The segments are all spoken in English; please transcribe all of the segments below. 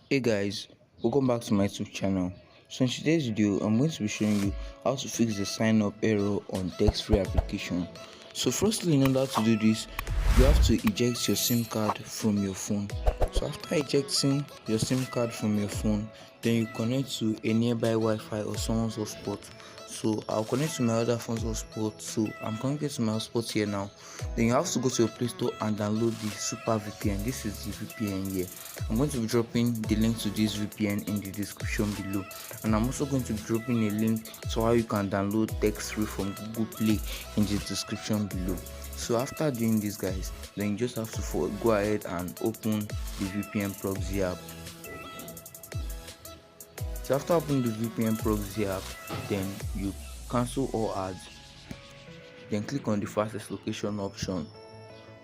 Hey guys, welcome back to my YouTube channel. So in today's video, I'm going to be showing you how to fix the sign up error on TextFree application. So firstly, in order to do this, you have to eject your SIM card from your phone. So after ejecting your SIM card from your phone, then you connect to a nearby Wi-Fi or someone's hotspot. So I'll connect to my other phone's hotspot. So I'm connected to my hotspot here now. Then you have to go to your Play Store and download the Super VPN. This is the VPN here. I'm going to be dropping the link to this VPN in the description below, and I'm also going to be dropping a link to how you can download TextFree from Google Play in the description below. So after doing this, guys, then you just have to go ahead and open the VPN proxy app. So after opening the VPN proxy app, then you cancel all ads, then click on the fastest location option.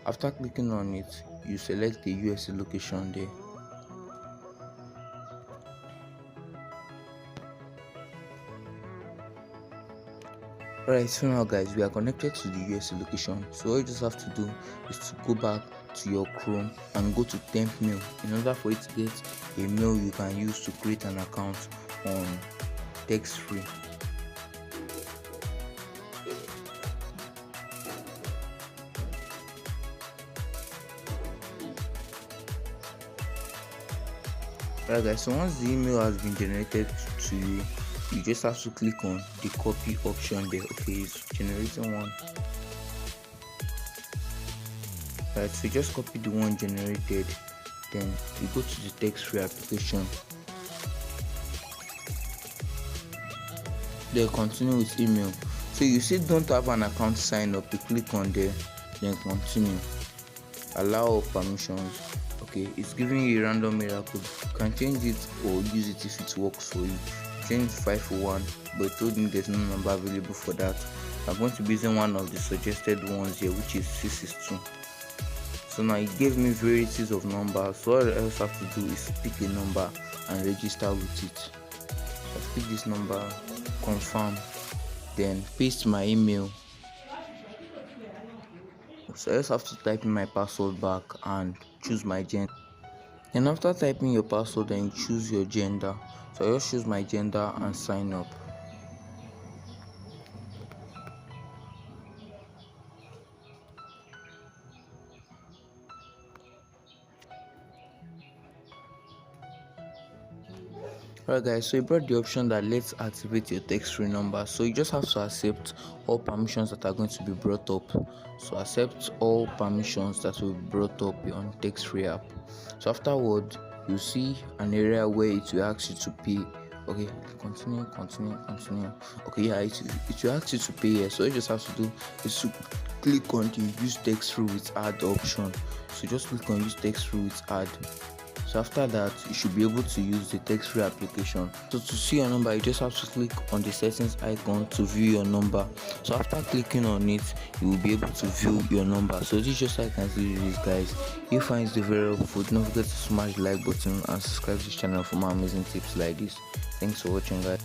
After clicking on it, you select the USA location there. Alright, so now guys, we are connected to the USA location. So all you just have to do is to go back to your Chrome and go to temp mail in order for you to get a mail you can use to create an account on TextFree. Alright guys, so once the email has been generated to you, you just have to click on the copy option there. Okay, it's generating one. Right, so just copy the one generated, then you go to the TextFree application, then continue with email. So you see don't have an account sign up, you click on there, then continue, allow all permissions. Okay, it's giving you a random error code. You can change it or use it if it works for you. Change 541, but it told me there's no number available for that. I'm going to be using one of the suggested ones here, which is 662. So now it gave me varieties of numbers, so all else I have to do is pick a number and register with it. So I pick this number, confirm, then paste my email. So I just have to type in my password back and choose my gender. And after typing your password, then you choose your gender. So I just choose my gender and sign up. Alright guys, so it brought the option that let's activate your TextFree number. So you just have to accept all permissions that are going to be brought up. So accept all permissions that will be brought up on TextFree app. So afterward, you see an area where it will ask you to pay. Okay, continue. Okay, yeah, it will ask you to pay here. So all you just have to do is to click on the use TextFree with add option. So just click on use TextFree with add. So after that, you should be able to use the TextFree application. So to see your number, you just have to click on the settings icon to view your number. So after clicking on it, you will be able to view your number. So this is just how I can see this, guys. If you find this very helpful, don't forget to smash the like button and subscribe to this channel for more amazing tips like this. Thanks for watching, guys.